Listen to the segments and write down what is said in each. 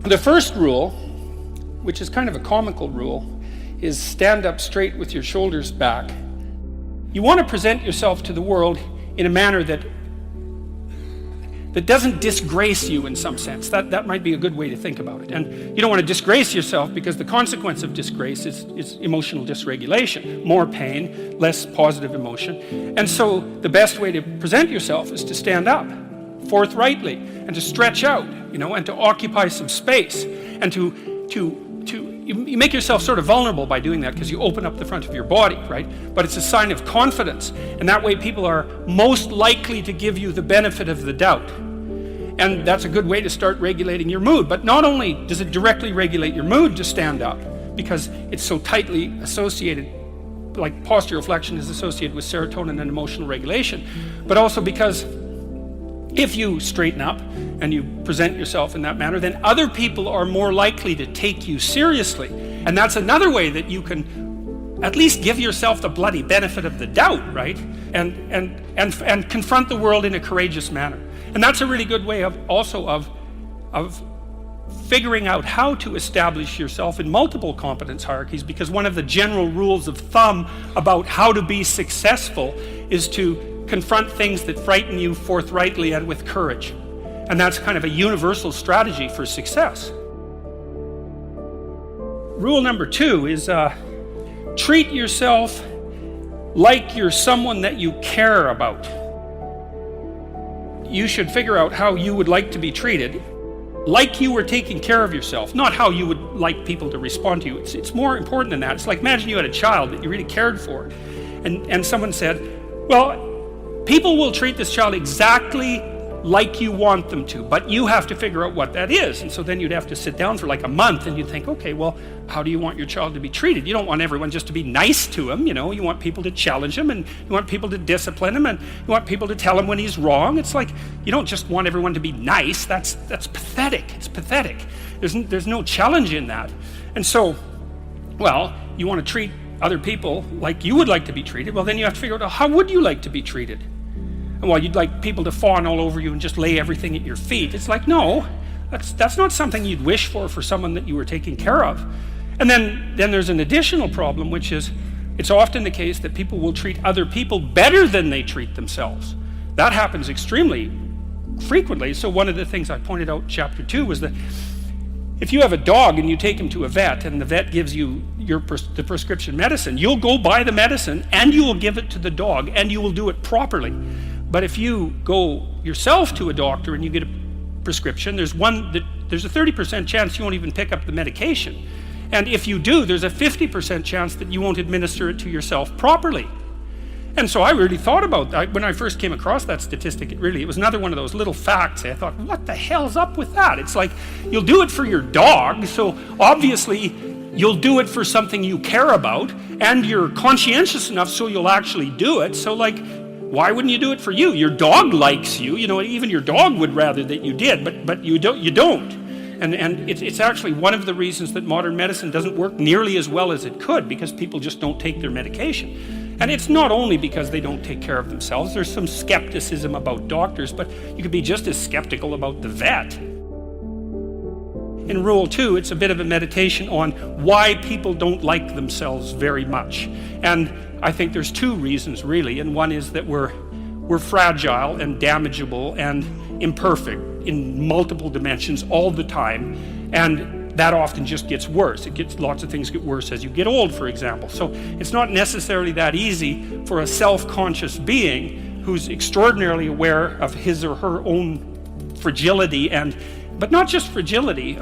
The first rule, which is kind of a comical rule, is stand up straight with your shoulders back. You want to present yourself to the world in a manner that doesn't disgrace you in some sense. That might be a good way to think about it. And you don't want to disgrace yourself, because the consequence of disgrace is emotional dysregulation, more pain, less positive emotion. And so the best way to present yourself is to stand up forthrightly and to stretch out, and to occupy some space, and you make yourself sort of vulnerable by doing that, because you open up the front of your body, right? But it's a sign of confidence, and that way people are most likely to give you the benefit of the doubt. And that's a good way to start regulating your mood. But not only does it directly regulate your mood to stand up, because it's so tightly associated, like postural flexion is associated with serotonin and emotional regulation, but also because if you straighten up and you present yourself in that manner, then other people are more likely to take you seriously. And that's another way that you can at least give yourself the bloody benefit of the doubt, right? And confront the world in a courageous manner. And that's a really good way of figuring out how to establish yourself in multiple competence hierarchies, because one of the general rules of thumb about how to be successful is to confront things that frighten you forthrightly and with courage. And that's kind of a universal strategy for success. Rule number 2 is treat yourself like you're someone that you care about. You should figure out how you would like to be treated, like you were taking care of yourself, not how you would like people to respond to you. It's more important than that. It's like, imagine you had a child that you really cared for, and someone said, well, people will treat this child exactly like you want them to, but you have to figure out what that is. And so then you'd have to sit down for like a month and you'd think, okay, well, how do you want your child to be treated? You don't want everyone just to be nice to him, you want people to challenge him, and you want people to discipline him, and you want people to tell him when he's wrong. It's like, you don't just want everyone to be nice. That's pathetic. It's pathetic. There's no challenge in that. And so, well, you want to treat other people like you would like to be treated. Well, then you have to figure out, how would you like to be treated? And while you'd like people to fawn all over you and just lay everything at your feet, it's like, no, that's not something you'd wish for someone that you were taking care of. And then there's an additional problem, which is it's often the case that people will treat other people better than they treat themselves. That happens extremely frequently. So one of the things I pointed out in chapter 2 was that if you have a dog and you take him to a vet and the vet gives you the prescription medicine, you'll go buy the medicine and you will give it to the dog and you will do it properly. But if you go yourself to a doctor and you get a prescription, there's a 30% chance you won't even pick up the medication. And if you do, there's a 50% chance that you won't administer it to yourself properly. And so I really thought about that. When I first came across that statistic, it was another one of those little facts. I thought, what the hell's up with that? It's like, you'll do it for your dog, so obviously you'll do it for something you care about, and you're conscientious enough so you'll actually do it. So like, why wouldn't you do it for you? Your dog likes you, even your dog would rather that you did, but you don't. And it's actually one of the reasons that modern medicine doesn't work nearly as well as it could, because people just don't take their medication. And it's not only because they don't take care of themselves. There's some skepticism about doctors, but you could be just as skeptical about the vet. In Rule 2, it's a bit of a meditation on why people don't like themselves very much. And I think there's 2 reasons, really. And one is that we're fragile and damageable and imperfect in multiple dimensions all the time. And that often just gets worse. Lots of things get worse as you get old, for example. So it's not necessarily that easy for a self-conscious being who's extraordinarily aware of his or her own fragility, but not just fragility,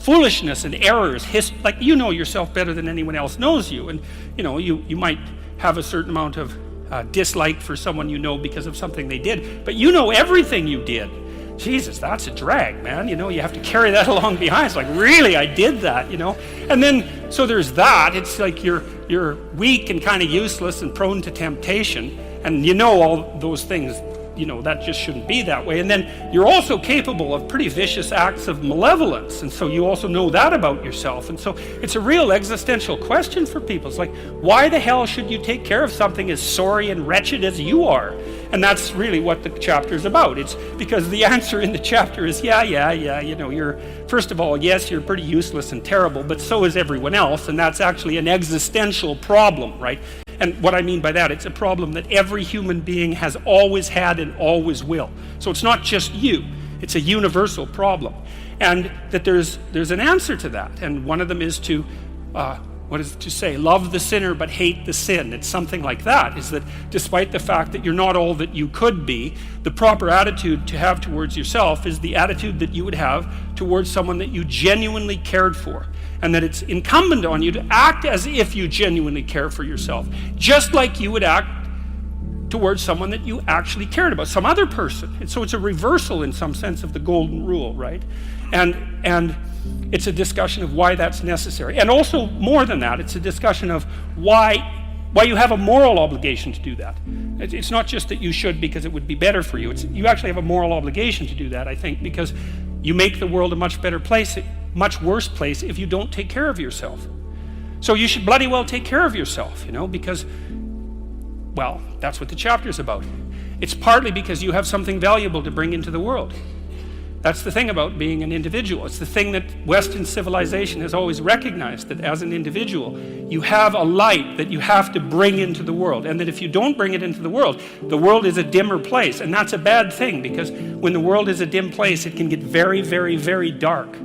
foolishness and errors. Like, you know yourself better than anyone else knows you, and you might have a certain amount of dislike for someone because of something they did, but everything you did. Jesus, that's a drag, man. You have to carry that along behind. It's like, really, I did that, And then, so there's that. It's like you're weak and kind of useless and prone to temptation, and all those things that just shouldn't be that way. And then you're also capable of pretty vicious acts of malevolence, and so you also know that about yourself. And so it's a real existential question for people. It's like, why the hell should you take care of something as sorry and wretched as you are? And that's really what the chapter is about. It's because the answer in the chapter is, you're, first of all, yes, you're pretty useless and terrible, but so is everyone else, and that's actually an existential problem, right? And what I mean by that, it's a problem that every human being has always had and always will. So it's not just you, it's a universal problem. And that there's an answer to that, and one of them is to, love the sinner but hate the sin. It's something like that, is that despite the fact that you're not all that you could be, the proper attitude to have towards yourself is the attitude that you would have towards someone that you genuinely cared for. And that it's incumbent on you to act as if you genuinely care for yourself, just like you would act towards someone that you actually cared about, some other person. And so it's a reversal in some sense of the golden rule, right? And it's a discussion of why that's necessary. And also, more than that, it's a discussion of why you have a moral obligation to do that. It's not just that you should because it would be better for you. You actually have a moral obligation to do that, I think, because you make the world a much better place, much worse place if you don't take care of yourself. So you should bloody well take care of yourself, because, well, that's what the chapter's about. It's partly because you have something valuable to bring into the world. That's the thing about being an individual. It's the thing that Western civilization has always recognized, that as an individual, you have a light that you have to bring into the world, and that if you don't bring it into the world is a dimmer place, and that's a bad thing, because when the world is a dim place, it can get very, very, very dark.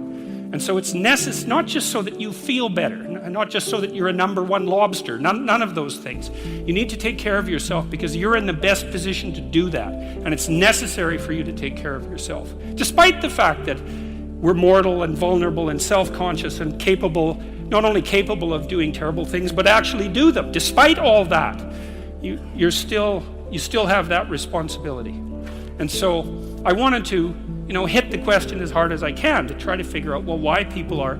And so it's necessary, not just so that you feel better, not just so that you're a number one lobster, none of those things. You need to take care of yourself because you're in the best position to do that. And it's necessary for you to take care of yourself. Despite the fact that we're mortal and vulnerable and self-conscious and capable, not only capable of doing terrible things, but actually do them. Despite all that, you still have that responsibility. And so I wanted to hit the question as hard as I can to try to figure out, why people are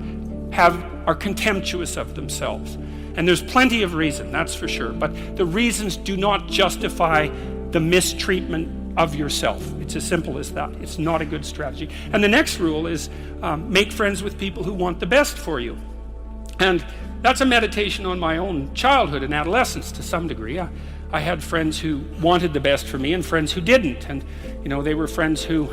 contemptuous of themselves. And there's plenty of reason, that's for sure. But the reasons do not justify the mistreatment of yourself. It's as simple as that. It's not a good strategy. And the next rule is make friends with people who want the best for you. And that's a meditation on my own childhood and adolescence to some degree. I had friends who wanted the best for me and friends who didn't. And, they were friends who,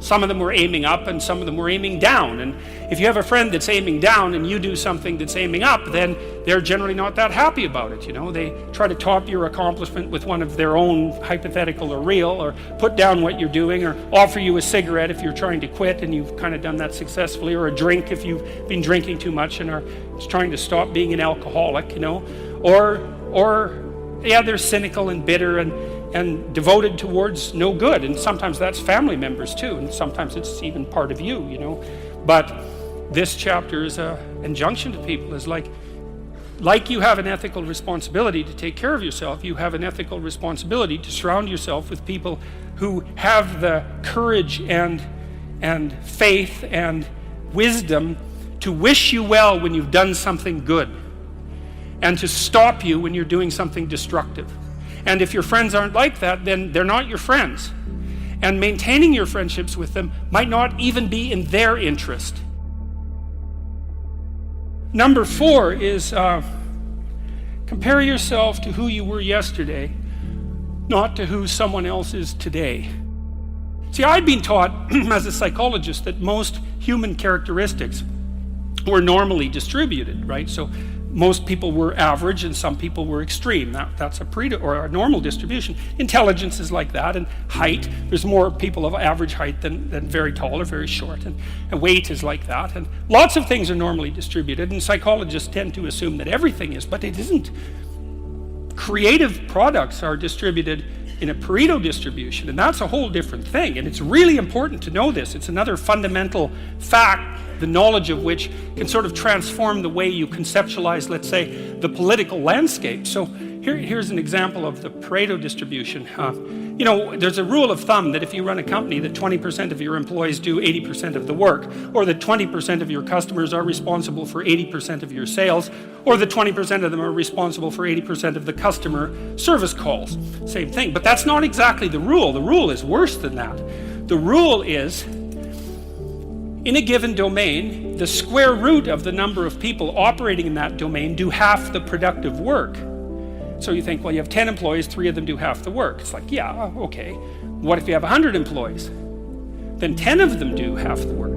some of them were aiming up and some of them were aiming down. And if you have a friend that's aiming down and you do something that's aiming up, then they're generally not that happy about it. They try to top your accomplishment with one of their own, hypothetical or real, or put down what you're doing, or offer you a cigarette if you're trying to quit and you've kind of done that successfully, or a drink if you've been drinking too much and are trying to stop being an alcoholic, or they're cynical and bitter and devoted towards no good. And sometimes that's family members too, and sometimes it's even part of you, But this chapter is an injunction to people, is like you have an ethical responsibility to take care of yourself, you have an ethical responsibility to surround yourself with people who have the courage and faith and wisdom to wish you well when you've done something good, and to stop you when you're doing something destructive. And if your friends aren't like that, then they're not your friends. And maintaining your friendships with them might not even be in their interest. Number 4 is compare yourself to who you were yesterday, not to who someone else is today. See, I'd been taught as a psychologist that most human characteristics were normally distributed, right? So most people were average and some people were extreme. That's a normal distribution. Intelligence is like that, and height. There's more people of average height than very tall or very short, and weight is like that. And lots of things are normally distributed, and psychologists tend to assume that everything is, but it isn't. Creative products are distributed in a Pareto distribution, and that's a whole different thing. And it's really important to know this. It's another fundamental fact the knowledge of which can sort of transform the way you conceptualize, let's say, the political landscape. So here's an example of the Pareto distribution. You know, there's a rule of thumb that if you run a company, that 20% of your employees do 80% of the work, or that 20% of your customers are responsible for 80% of your sales, or that 20% of them are responsible for 80% of the customer service calls. Same thing, but that's not exactly the rule. The rule is worse than that. The rule is, in a given domain, the square root of the number of people operating in that domain do half the productive work. So you think, well, you have 10 employees, 3 of them do half the work. It's like, yeah, okay. What if you have 100 employees? Then 10 of them do half the work.